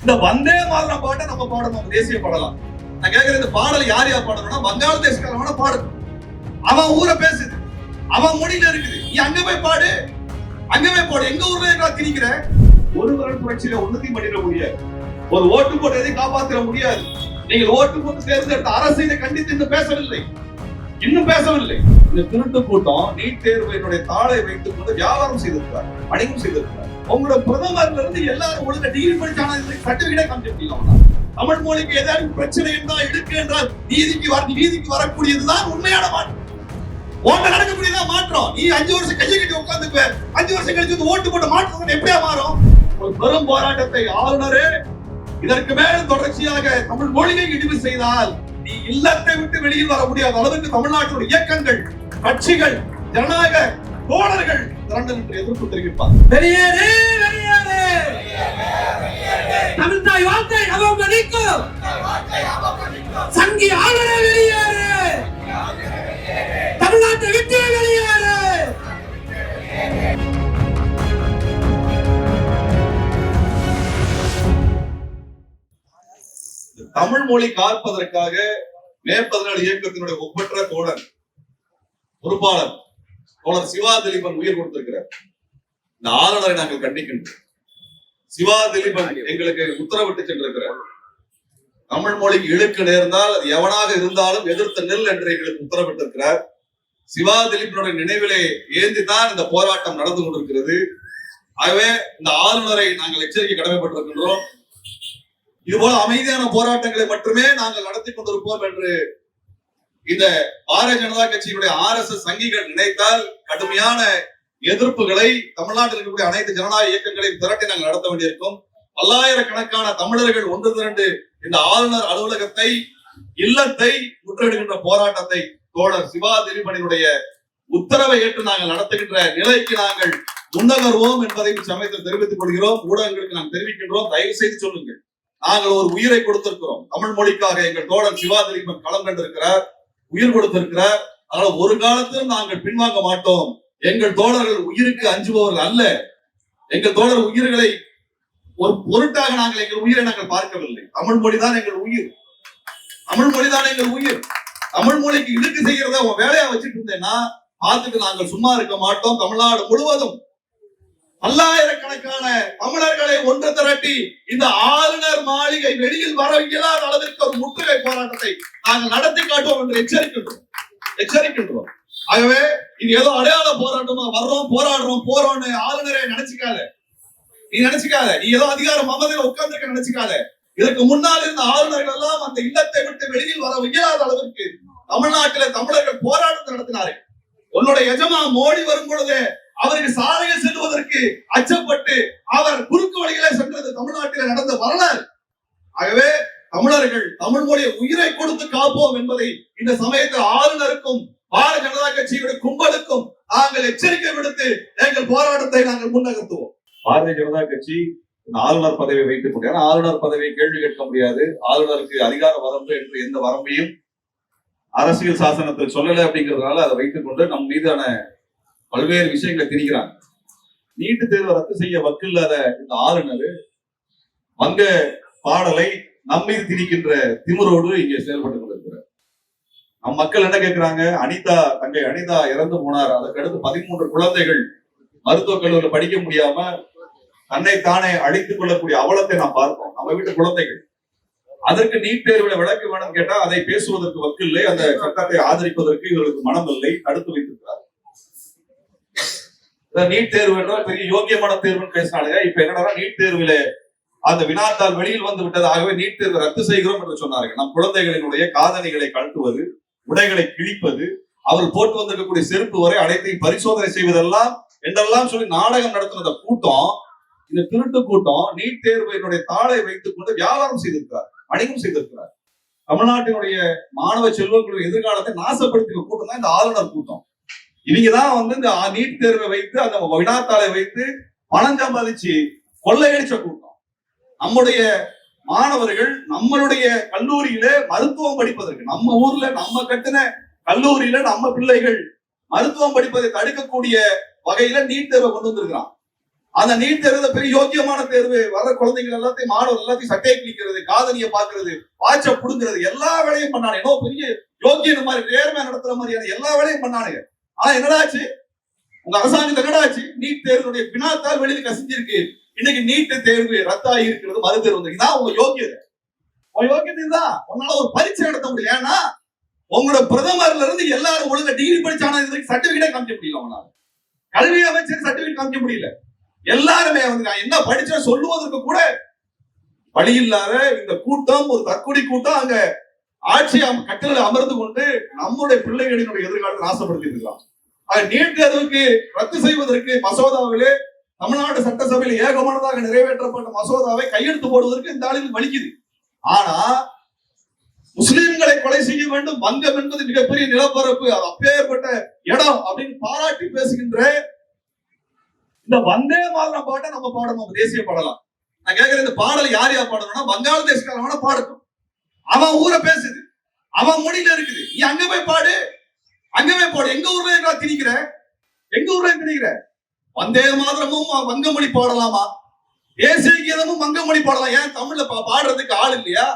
இந்த வந்தே மாதரம் பாட்டை நம்ம பாடணும், தேசிய பாடலாம். நான் கேட்கிறேன், இந்த பாடல் யார் யார் பாடணும்னா வங்காளதேசக்காரமான பாடு. அவன் ஊரை பேசுது, அவன் மொழியில இருக்குது. நீ அங்க போய் பாடு, அங்க போய் பாடு. எங்க ஊர்ல என்ன திணிக்கிற? ஒரு வருட புரட்சியில ஒண்ணுத்தையும் பண்ணிட முடியாது. ஒரு ஓட்டு போட்டு எதையும் காப்பாற்ற முடியாது. நீங்கள் ஓட்டு போட்டு தேர்ந்தெடுத்த அரசு இதை கண்டித்து இன்னும் பேசவில்லை. இந்த திருட்டு கூட்டம் நீட் தேர்வினுடைய தாளை வைத்துக் கொண்டு வியாபாரம் செய்திருக்கிறார், வணிகம் செய்திருக்கிறார். உங்களோட பிரதமர்ல இருந்து எல்லாரும் ஒழுங்க டிகிரி படிச்சான சர்டிபிகேட்டே காமிச்சிருக்கீங்க. தமிழ் மொழிக்கு ஏதாவது பிரச்சனை என்றால் இருக்கு என்றால் நீதிக்கு வரக்கூடியதுதான் உண்மையான மாற்றம். ஓட்ட நடக்கக்கூடியதான் மாற்றம். நீ 5 வருஷம் கையை கட்டி உட்கார்ந்து 5 வருஷம் கழிச்சு ஓட்டு போட்டு மாற்றம் எப்படியா மாறும்? ஒரு பெரும் போராட்டத்தை ஆளுநரே இதற்கு மேல் தொடர்ச்சியாக தமிழ் மொழியை இழிவு செய்தால் நீ இல்லத்தை விட்டு வெளியில் வர முடியாத அளவுக்கு தமிழ்நாட்டினுடைய இயக்கங்கள், கட்சிகள், ஜனநாயக தோழர்கள் திரண்டு நின்று எதிர்ப்பு தெரிவிப்பார். வெளியேறு, வெளியேறு, தமிழ் தாய் வார்த்தை அவமதிக்கு சங்கி ஆளுநரே வெளியேறு, தமிழ்நாட்டை விட்டு வெளியேறு. தமிழ் மொழி காப்பதற்காக மே 14 இயக்கத்தினுடைய ஒப்பற்ற தோழர் பொறுப்பாளர் தோழர் சிவா திலீபன் உயிர் கொடுத்திருக்கிறார். இந்த ஆளுநரை நாங்கள் கண்டிக்கின்றோம். சிவா திலீபன் எங்களுக்கு உத்தரவிட்டு சென்றிருக்கிறார். தமிழ் மொழிக்கு இழுக்கு நேர்ந்தால் அது எவனாக இருந்தாலும் எதிர்த்து நெல் என்று எங்களுக்கு உத்தரவிட்டிருக்கிறார். சிவா திலீபனுடைய நினைவிலே ஏந்திதான் இந்த போராட்டம் நடந்து கொண்டிருக்கிறது. ஆகவே இந்த ஆளுநரை நாங்கள் எச்சரிக்கை கடமைப்பட்டிருக்கின்றோம். இதுபோல அமைதியான போராட்டங்களை மட்டுமே நாங்கள் நடத்தி கொண்டிருப்போம் என்று இந்த பாரதிய ஜனதா கட்சியினுடைய RSS சங்கிகள் நினைத்தால் கடுமையான எதிர்ப்புகளை தமிழ்நாட்டில் இருக்கக்கூடிய அனைத்து ஜனநாயக இயக்கங்களையும் திரட்டி நாங்கள் நடத்த வேண்டியிருக்கும். பல்லாயிரக்கணக்கான தமிழர்கள் ஒன்று திரண்டு இந்த ஆளுநர் அலுவலகத்தை, இல்லத்தை முற்றுகையிடுகின்ற போராட்டத்தை தோழர் சிவா திலீபனுடைய உத்தரவை ஏற்று நாங்கள் நடத்துகின்ற நிலைக்கு நாங்கள் முன்னகர்வோம் என்பதை சமயத்தில் தெரிவித்துக் கொள்கிறோம். ஊடகங்களுக்கு நாங்கள் தெரிவிக்கின்றோம். தயவு செய்து சொல்லுங்கள், நாங்கள் ஒரு உயிரை கொடுத்திருக்கிறோம். தமிழ் மொழிக்காக எங்கள் தோழர் சிவா திலீபன் களம் கண்டிருக்கிறார், உயிர் கொடுத்திருக்கிறார். அதனால ஒரு காலத்திலும் நாங்கள் பின்வாங்க மாட்டோம். எங்கள் தோழர்கள் உயிருக்கு அஞ்சுபவர்கள் அல்ல. எங்கள் தோழர் உயிர்களை ஒரு பொருட்டாக நாங்கள் எங்கள் உயிரை நாங்கள் பார்க்கவில்லை. தமிழ் மொழிதான் எங்கள் உயிர், தமிழ் மொழிதான் எங்கள் உயிர். தமிழ் மொழிக்கு இழுக்கு செய்யறத உன் வேலையா வச்சுட்டு இருந்தேன்னா பார்த்துட்டு நாங்கள் சும்மா இருக்க மாட்டோம். தமிழ்நாடு முழுவதும் பல்லாயிரக்கணக்கான தமிழர்களை ஒன்று திரட்டி இந்த ஆளுநர் மாளிகை வெளியில் வர இயலாத அளவிற்கு ஒரு முற்றுகை போராட்டத்தை நாங்கள் நடத்தி காட்டுவோம் என்று எச்சரிக்கின்றோம். ஆகவே இது ஏதோ அடையாள போராட்டமா வர்றோம், போராடுறோம், போறோம்னு ஆளுநரை நினைச்சுக்காத. நீ ஏதோ அதிகாரம் மமதையில உட்கார்ந்துருக்க நினைச்சுக்காத. இதற்கு முன்னால் இருந்த ஆளுநர்கள் எல்லாம் அந்த இல்லத்தை விட்டு வெளியில் வர இயலாத அளவிற்கு தமிழ்நாட்டில தமிழர்கள் போராட்டத்தை நடத்தினார்கள். உன்னுடைய எஜமா மோடி வரும் பொழுது அவருக்கு சாலையில் செல்வதற்கு அச்சப்பட்டு அவர் குறுக்கு வழிகளை சென்றது தமிழ்நாட்டில் நடந்த வரலாறு. ஆகவே தமிழர்கள் தமிழ் மொழியை உயிரை கொடுத்து காப்போம் என்பதை இந்த சமயத்தில் ஆளுநருக்கும் பாரதிய ஜனதா கட்சியுடைய கும்பலுக்கும் நாங்கள் எச்சரிக்கை விடுத்து எங்கள் போராட்டத்தை நாங்கள் முன்னகர்த்துவோம். பாரதிய ஜனதா கட்சி ஆளுநர் பதவியை வைத்துக் கொண்டு, ஆளுநர் பதவியை கேள்வி கேட்க முடியாது. ஆளுநருக்கு அதிகார வரம்பு என்று எந்த வரம்பையும் அரசியல் சாசனத்தில் சொல்லலை. அப்படிங்கிறதுனால அதை வைத்துக் கொண்டு நம் மீதான பல்வேறு விஷயங்களை திணிக்கிறாங்க. நீட்டு தேர்வை ரத்து செய்ய வக்கில்லாத இந்த ஆளுநர் வங்க பாடலை நம்மீது திணிக்கின்ற திமிரோடு இங்கே செயல்பட்டுக் கொண்டிருக்கிறார். நம் மக்கள் என்ன கேட்கிறாங்க? தங்கை அனிதா இறந்து போனார், அதற்கடுத்து 13 குழந்தைகள் மருத்துவக் கல்லூரியில் படிக்க முடியாம தன்னை தானே அழித்துக் கொள்ளக்கூடிய அவலத்தை நாம் பார்த்தோம். நம்ம வீட்டு குழந்தைகள். அதற்கு நீட் தேர்வில் விளக்கு வேணும் கேட்டா அதை பேசுவதற்கு வக்கில்லை. அந்த சட்டத்தை ஆதரிப்பதற்கு இவர்களுக்கு மனம் இல்லை, தடுத்து வைத்திருக்கிறார். நீட் தேர்வு என்றால் பெரிய யோகியமான தேர்வுன்னு பேசினாங்க. இப்ப என்னன்னா நீட் தேர்வில அந்த வினாத்தால் வெளியில் வந்து விட்டது. ஆகவே நீட் தேர்வை ரத்து செய்கிறோம் என்று சொன்னார்கள். நம் குழந்தைகளினுடைய காதணிகளை கழட்டுவது, உடைகளை கிழிப்பது, அவர்கள் போட்டு வந்திருக்கக்கூடிய செருப்பு வரை அனைத்தையும் பரிசோதனை செய்வதெல்லாம் என்றெல்லாம் சொல்லி நாடகம் நடத்தின கூட்டம், இந்த திருட்டு கூட்டம் நீட் தேர்வினுடைய தாளை வைத்துக் கொண்டு வியாபாரம் செய்திருக்கிறார், வணிகம் செய்திருக்கிறார். தமிழ்நாட்டினுடைய மாணவ செல்வங்களுடைய எதிர்காலத்தை நாசப்படுத்திய கூட்டம் தான் இந்த ஆளுநர் கூட்டம். இவங்கதான் இந்த நீட் தேர்வை வைத்து அந்த வினாத்தாளை வைத்து பணம் சம்பாதிச்சு கொள்ளையடிச்ச கூட்டம். நம்முடைய மாணவர்கள் நம்மளுடைய கல்லூரியில மருத்துவம் படிப்பதற்கு, நம்ம ஊர்ல நம்ம கட்டின கல்லூரியில நம்ம பிள்ளைகள் மருத்துவம் படிப்பதை தடுக்கக்கூடிய வகையில நீட் தேர்வை கொண்டு வந்திருக்கிறான். அந்த நீட் தேர்வு பெரிய யோக்கியமான தேர்வு. வர்ற குழந்தைகள் எல்லாத்தையும் மாணவர் எல்லாத்தையும் சட்டையை கிழிக்கிறது, காதலிய பாக்குறது, வாட்ச புடுங்கிறது, எல்லா வேலையும் பண்ணானு. ஏதோ பெரிய யோக்கியன் மாதிரி நேர்மையா நடத்துற மாதிரியான எல்லா வேலையும் பண்ணானுங்க. ஆனா என்னடாச்சு, உங்க அரசாங்கத்தை என்னடாச்சு, நீட் தேர்வுடைய வினாத்தால் வெளியில கசிஞ்சிருக்கு. இன்னைக்கு நீட் தேர்வு ரத்தாகி இருக்கிறது, மறு தேர்வு வந்து. இதான் உங்க யோக்கியதை. உங்க யோக்கியத்தை தான். உன்னால ஒரு பரீட்சை நடத்த முடியும். ஏன்னா உங்களோட பிரதமர்ல இருந்து எல்லாரும் ஒழுங்கா டிகிரி படிச்சானா சர்டிபிகேட்டே காமிக்க முடியல. அவங்களால கல்வி அமைச்சர் சர்டிபிகேட் காமிக்க முடியல. எல்லாருமே வந்து நான் என்ன படிச்சேன் சொல்லுவதற்கு கூட வழி இல்லாத இந்த கூட்டம் ஒரு தற்கொலை கூட்டம் அங்க ஆட்சி கட்டளை அமர்ந்து கொண்டு நம்முடைய பிள்ளைகளினுடைய எதிர்காலத்தை நாசப்படுத்தி இருக்கலாம். நீட் தேர்வுக்கு ரத்து செய்வதற்கு மசோதாவிலே தமிழ்நாடு சட்டசபையில் ஏகமானதாக நிறைவேற்றப்பட்ட மசோதாவை கையெழுத்து போடுவதற்கு இந்த ஆளுக்கு வலிக்குது. ஆனா முஸ்லிம்களை கொலை செய்ய வேண்டும், வங்கம் என்பது மிகப்பெரிய நிலப்பரப்பு, அது அப்பேற்பட்ட இடம் அப்படின்னு பாராட்டி பேசுகின்ற இந்த வந்தே மாதரம் பாட்டை நம்ம பாடணும், தேசிய பாடலாம். நான் கேட்கிறேன், இந்த பாடல் யார் யார் பாடணும்னா வங்காளதேசக்காரன பாடட்டும். அவன் ஊரை பேசுது, அவன் மொழியில இருக்குது, நீ அங்க போய் பாடு, அங்க போய் பாடு. எங்க ஊர்ல திணிக்கிற, எங்க ஊர்ல திணிக்கிற? வந்தே மாதரமும் வங்க மொழி பாடலாமா? தேசிய கீதமும் வங்க மொழி பாடலாம். ஏன் தமிழ்ல பாடுறதுக்கு ஆள் இல்லையா?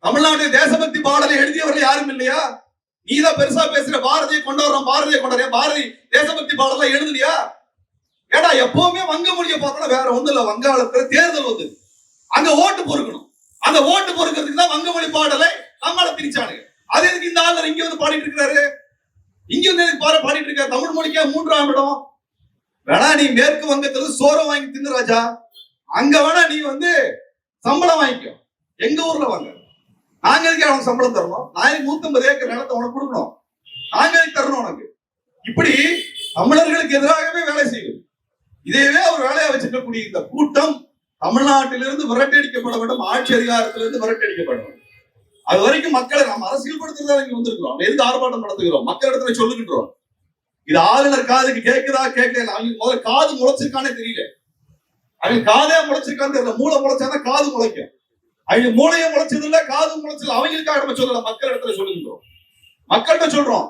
தமிழ்நாட்டில் தேசபக்தி பாடலை எழுதியவர்கள் யாரும் இல்லையா? நீதான் பெருசா பேசுற, பாரதியை கொண்டு வரோம், பாரதியை கொண்டு வர, பாரதி தேசபக்தி பாடலாம் எழுதலையா? ஏடா எப்பவுமே வங்க மொழியை பார்த்தோம்னா வேற ஒண்ணு இல்ல, வங்காளத்துல தேர்தல் வந்து அங்க ஓட்டு பொறுக்கணும். அந்த ஓட்டு பொறுக்கிறதுக்கு தான் வங்க மொழி பாடலை நம்மள திணிச்சானுங்க. அது எதுக்கு இந்த ஆளுநர் இங்க வந்து பாடிட்டு இருக்கிறாரு? இங்க வந்து பாடிட்டு இருக்காரு. தமிழ் மொழிக்கே 3ஆம் இடம். வேணா நீ மேற்கு வங்கத்துல சோரம் வாங்கி தின்னு ராஜா, அங்க வேணா நீ வந்து சம்பளம் வாங்கிக்கோ. எங்க ஊர்ல வாங்க, நாங்க எதுக்கு அவனுக்கு சம்பளம் தரணும்? நான் 150 ஏக்கர் நிலத்தை உனக்கு கொடுக்கணும், நாங்க எதுக்கு தரணும் உனக்கு? இப்படி தமிழர்களுக்கு எதிராகவே வேலை செய்யும். இதேவே ஒரு வேலையா வச்சிருக்கக்கூடிய இந்த கூட்டம் தமிழ்நாட்டிலிருந்து விரட்டடிக்கப்பட வேண்டும், ஆட்சி அதிகாரத்திலிருந்து விரட்டடிக்கப்பட வேண்டும். அது வரைக்கும் மக்களை நாம் அரசியல் படுத்துறதா இங்க வந்திருக்கிறோம். எதுக்கு ஆர்ப்பாட்டம் நடத்துகிறோம்? மக்களிடத்துல சொல்லுகின்றோம். இது ஆளுநர் காதுக்கு கேட்குதா கேட்கல? அவங்களுக்கு முதல்ல காது முளைச்சிருக்கானே தெரியல. அவங்க காதே முளைச்சிருக்கான்னு தெரியல. மூளை முளைச்சாதான் காது முளைக்கும். அவங்க மூளையை முளைச்சது இல்ல, காது முளைச்சது. அவங்களுக்காக நம்ம சொல்லல, மக்கள் இடத்துல சொல்லுகின்றோம். மக்கள்கிட்ட சொல்றோம்,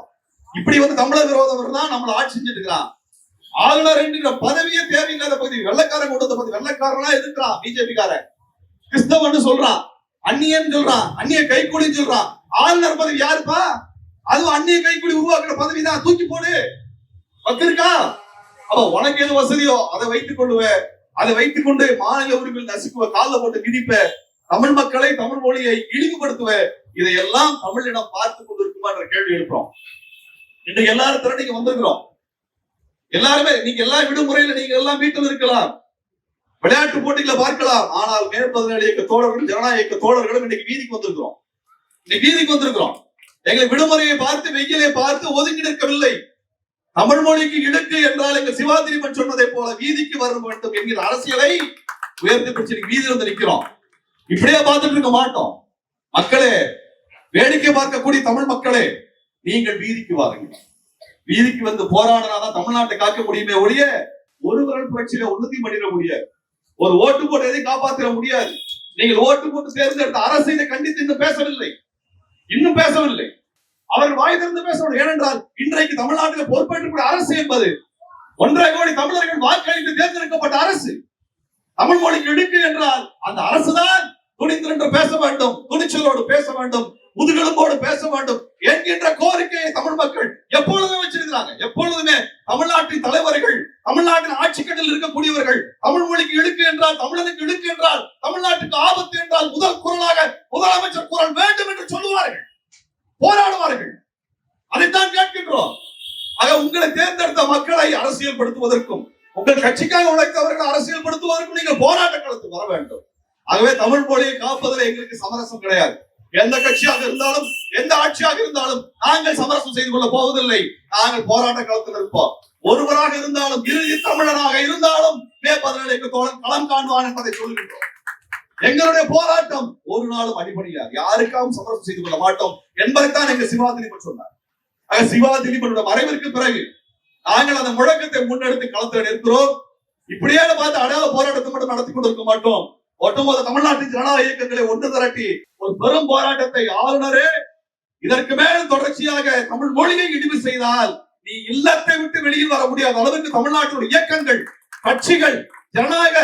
இப்படி வந்து தமிழர் விரோதவர் தான் நம்மளை ஆட்சி செஞ்சுட்டு இருக்கிறான். ஆளுநர் என்கிற பதவியே தேவையில்லாத பகுதி. வெள்ளக்காரன் கொண்டு வந்த பகுதி. வெள்ளக்காரனா எதிர்க்கிறான் பிஜேபி காரன், கிறிஸ்தவன் சொல்றான், அந்நியன் சொல்றான், அந்நிய கைக்கூலின்னு சொல்றான். ஆளுநர் பதவி யாருப்பா? அதுவும் அந்நிய கைக்கூலி உருவாக்குற பதவி தான். தூக்கி போடு, வச்சிருக்கா. அப்ப உனக்கு எது வசதியோ அதை வைத்துக் கொள்ளுவ, அதை வைத்துக் கொண்டு மாநில உரிமையில் நசுக்குவ, காலில் போட்டு மிதிப்ப, தமிழ் மக்களை தமிழ் மொழியை இழிவுபடுத்துவ. இதையெல்லாம் தமிழிடம் பார்த்து கொண்டிருக்குமா என்ற கேள்வி எழுப்புறோம். இன்னைக்கு எல்லாரும் திரண்டிக்கு வந்திருக்கிறோம். எல்லாருமே நீங்க எல்லா விடுமுறையில நீங்க எல்லாம் வீட்டில் இருக்கலாம், விளையாட்டு போட்டிகளை பார்க்கலாம். ஆனால் மேற்பதினாறு இயக்க தோழர்களும் ஜனநாயக இயக்க தோழர்களும் இன்னைக்கு வீதிக்கு வந்திருக்கிறோம். இன்னைக்கு வீதிக்கு வந்திருக்கிறோம். எங்களை விடுமுறையை பார்த்து வெயிலை பார்த்து ஒதுங்கி நிற்கவில்லை. தமிழ் மொழிக்கு இடுக்கு என்றால் எங்க சிவாதிரிமன் சொன்னதை போல வீதிக்கு வர வேண்டும் என்கிற அரசியலை உயர்த்தி பிடிச்சு வீதியில் வந்து நிற்கிறோம். இப்படியே பார்த்துட்டு இருக்க மாட்டோம். மக்களே, வேடிக்கை பார்க்கக்கூடிய தமிழ் மக்களே, நீங்கள் வீதிக்கு வாருங்கள். வீதிக்கு வந்து போராடினாதான் தமிழ்நாட்டை காக்க முடியுமே ஒழிய ஒரு விரல் புரட்சியில உறுதி பண்ணிட முடியாது. ஒரு ஓட்டு போட்டு எதையும் காப்பாற்ற முடியாது. நீங்கள் ஓட்டு போட்டு தேர்ந்தெடுத்த அரசு இதை கண்டித்து இன்னும் பேசவில்லை. அவர்கள் வாய் திறந்து பேசணும். ஏனென்றால் இன்றைக்கு தமிழ்நாட்டில் பொறுப்பேற்கக்கூடிய அரசு என்பது 1.5 கோடி தமிழர்கள் வாக்களித்து தேர்ந்தெடுக்கப்பட்ட அரசு. தமிழ் மொழிக்கு இடுக்கு என்றால் அந்த அரசுதான் துணிந்து பேச வேண்டும், துணிச்சலோடு பேச வேண்டும், முதுகெலும்போடு பேச வேண்டும் என்கின்ற கோரிக்கையை தமிழ் மக்கள் எப்பொழுதுமே வச்சிருக்கிறாங்க. எப்பொழுதுமே தமிழ்நாட்டின் தலைவர்கள், தமிழ்நாட்டின் ஆட்சி கட்டில் இருக்கக்கூடியவர்கள் தமிழ் மொழிக்கு இடுக்கு என்றால், தமிழனுக்கு இடுக்கு என்றால், தமிழ்நாட்டுக்கு ஆபத்து என்றால் முதல் குரலாக முதலமைச்சர் குரல் வேண்டும் என்று சொல்லுவார்கள், போராடுவார்கள். அதைத்தான் கேட்கின்றோம். ஆக உங்களை தேர்ந்தெடுத்த மக்களை அரசியல் படுத்துவதற்கும், உங்கள் கட்சிக்காக உழைத்தவர்கள் அரசியல் படுத்துவதற்கும் நீங்கள் போராட்ட களத்துக்கு வர வேண்டும். ஆகவே தமிழ் மொழியை காப்பதில் எங்களுக்கு சமரசம் கிடையாது. எந்த கட்சியாக இருந்தாலும், எந்த ஆட்சியாக இருந்தாலும் நாங்கள் சமரசம் செய்து கொள்ள போவதில்லை. நாங்கள் போராட்ட களத்தில் இருப்போம். ஒருவராக இருந்தாலும், இறுதி தமிழனாக இருந்தாலும் மே 17 தோழன் களம் காண்பான் என்பதை சொல்லுகின்றோம். எங்களுடைய போராட்டம் ஒரு நாளும் அடிபடியாது, யாருக்காகவும் சமரசம் செய்து கொள்ள மாட்டோம் என்பதைத்தான் எங்க சிவா திலீபன் சொன்னார். சிவா திலீபனுடைய மறைவிற்கு பிறகு நாங்கள் அந்த முழக்கத்தை முன்னெடுத்து களத்தில் நிற்கிறோம். இப்படியே பார்த்து அடையாள போராட்டத்தை மட்டும் நடத்தி கொண்டிருக்க மாட்டோம். ஒட்டுமொத்த தமிழ்நாட்டின் ஜனநாயக இயக்கங்களை ஒன்று திரட்டி ஒரு பெரும் போராட்டத்தை, ஆளுநரே இதற்கு மேல் தொடர்ச்சியாக தமிழ் மொழியை இழிவு செய்தால் நீ இல்லத்தை விட்டு வெளியில் வர முடியாத அளவுக்கு தமிழ்நாட்டினுடைய இயக்கங்கள் கட்சிகள், ஜனநாயக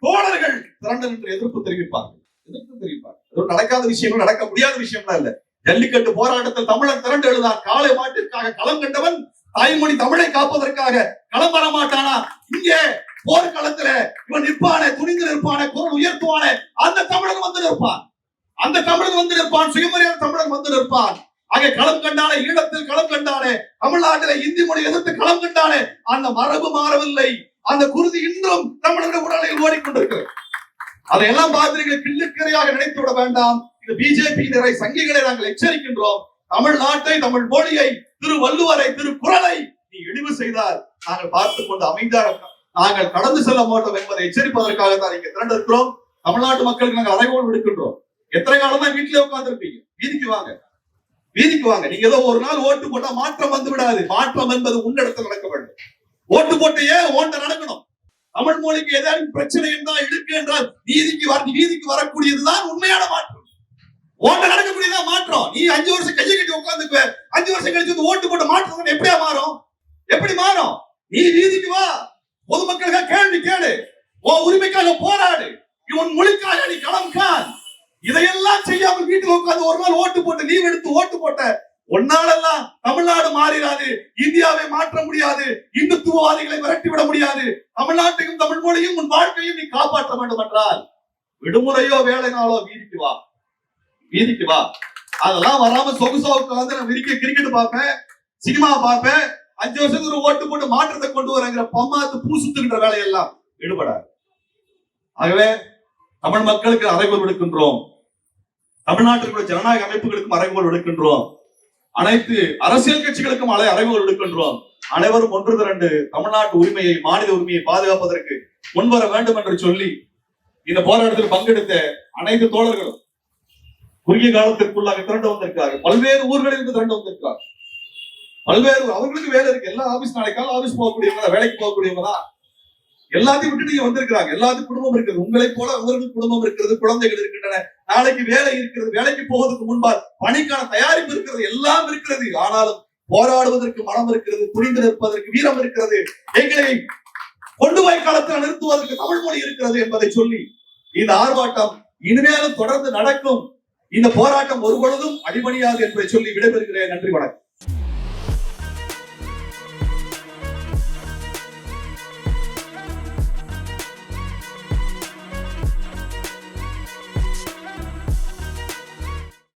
தோழர்கள் திரண்டு நின்று எதிர்ப்பு தெரிவிப்பார்கள். இது நடக்காத விஷயங்கள், நடக்க முடியாத விஷயம்லாம் இல்ல. ஜல்லிக்கட்டு போராட்டத்தில் தமிழன் திரண்டு எழுதான். காளை மாட்டிற்காக களம் கண்டவன் தாய்மொழி தமிழை காப்பதற்காக களம் வர மாட்டானா? இங்கே போர்க்களத்துல இவன் நிற்பானே, துணிந்து நிற்பானே, குரல் உயர்த்துவானே, அந்த தமிழன் வந்து நிற்பான். அந்த தமிழன் வந்து நிற்பான். சுயமரியாதை தமிழன் வந்து நிற்பான். ஆக களம் கண்டானே, ஈழத்தில் களம் கண்டானே, தமிழ்நாட்டில இந்தி மொழி எதிர்த்து களம் கண்டானே, அந்த மரபு மாறவில்லை. அந்த குருதி இன்னும் தமிழருடைய உடலில் ஓடிக்கொண்டிருக்கிறது. அதையெல்லாம் பார்த்து கிள்ளுக்கரையாக நினைத்து விட வேண்டாம். இந்த பிஜேபி நிறை சங்கிகளை நாங்கள் எச்சரிக்கின்றோம். தமிழ்நாட்டை, தமிழ் மொழியை, திருவள்ளுவரை, திருக்குறளை நீ இழிவு செய்தால் நாங்கள் பார்த்துக் கொண்டு அமைதியாக நாங்கள் கடந்து செல்ல மாட்டோம் என்பதை எச்சரிப்பதற்காக தான் இங்க திரண்டிருக்கிறோம். தமிழ்நாட்டு மக்களுக்கு நாங்கள் அறைகோள் விடுக்கின்றோம். எத்தனை காலம் தான் வீட்டிலே உட்கார்ந்து இருப்பீங்க? வீதிக்கு வாங்க, வீதிக்கு வாங்க. நீங்க ஏதோ ஒரு நாள் ஓட்டு போட்டா மாற்றம் வந்து விடாது. மாற்றம் என்பது உன்னிடத்தில் நடக்க வேண்டும். ஓட்டு போட்டையே ஓட்ட நடக்கணும். தமிழ் மொழிக்கு ஏதாவது பிரச்சனை இருந்தால் இருக்கு என்றால் வீதிக்கு வரக்கூடியதுதான் உண்மையான மாற்றம். ஓட்ட நடக்கக்கூடியதான் மாற்றம். நீ 5 வருஷம் கையை கட்டி உட்கார்ந்துக்குவ, 5 வருஷம் கழிச்சு ஓட்டு போட்டு மாற்றம் எப்படியா மாறும்? எப்படி மாறும்? நீ வீதிக்கு வா, பொதுமக்களுக்காக கேள்வி கேளு, உன் உரிமைக்காக போராடு, இவன் மொழிக்காக நீ களம் காண். இதையெல்லாம் செய்யாமல் வீட்டுல உட்கார்ந்து ஒரு நாள் ஓட்டு போட்டு லீவ் எடுத்து ஓட்டு போட்ட ஒன்னாலெல்லாம் தமிழ்நாடு மாறிடாது. இந்தியாவை மாற்ற முடியாது. இந்துத்துவவாதிகளை விரட்டிவிட முடியாது. தமிழ்நாட்டையும் தமிழ் மொழியும் உன் வாழ்க்கையும் நீ காப்பாற்ற வேண்டும் என்றால் விடுமுறையோ வேலை நாளோ வீதிக்கு வா, வீதிக்கு வா. அதெல்லாம் வராம சொகுசாவுக்கு வந்து நான் கிரிக்கெட் பார்ப்பேன், சினிமா பார்ப்பேன், 5 வருஷத்துக்கு ஓட்டு போட்டு மாற்றத்தை கொண்டு வரங்கிற பம்மாத்து பூசுத்துக்கின்ற வேலையெல்லாம் ஈடுபடாது. ஆகவே தமிழ் மக்களுக்கு அறைகோல் விடுக்கின்றோம். தமிழ்நாட்டில் ஜனநாயக அமைப்புகளுக்கும் அறைகோல் விடுக்கின்றோம். அனைத்து அரசியல் கட்சிகளுக்கும் அறைகோல் விடுக்கின்றோம். அனைவரும் ஒன்று திரண்டு தமிழ்நாட்டு உரிமையை, மாநில உரிமையை பாதுகாப்பதற்கு முன்வர வேண்டும் என்று சொல்லி இந்த போராட்டத்தில் பங்கெடுத்த அனைத்து தோழர்களும் குறுகிய காலத்திற்குள்ளாக திரண்டு வந்திருக்கிறார்கள். பல்வேறு ஊர்களில் இருந்து திரண்டு வந்திருக்கிறார்கள். பல்வேறு அவர்களுக்கு வேலை இருக்கு. எல்லா ஆபீஸ் நாளைக்கால ஆபீஸ் போகக்கூடியவங்க, வேலைக்கு போகக்கூடியவங்க தான். எல்லாத்தையும் விட்டு நீங்க வந்திருக்கிறாங்க. எல்லாத்துக்கும் குடும்பம் இருக்குது. உங்களை போல அவர்களுக்கு குடும்பம் இருக்கிறது, குழந்தைகள் இருக்கின்றன, நாளைக்கு வேலை இருக்கிறது, வேலைக்கு போவதற்கு முன்பால் பணிக்கான தயாரிப்பு இருக்கிறது, எல்லாம் இருக்கிறது. ஆனாலும் போராடுவதற்கு மனம் இருக்கிறது, துணிந்து நிற்பதற்கு வீரம் இருக்கிறது, எங்களை கொண்டு போய் காலத்தில் நிறுத்துவதற்கு தமிழ் மொழி இருக்கிறது என்பதை சொல்லி இந்த ஆர்ப்பாட்டம் இனிமேலும் தொடர்ந்து நடக்கும். இந்த போராட்டம் ஒரு பொழுதும் அடிபணியாது என்பதை சொல்லி விடைபெறுகிறேன். நன்றி, வணக்கம்.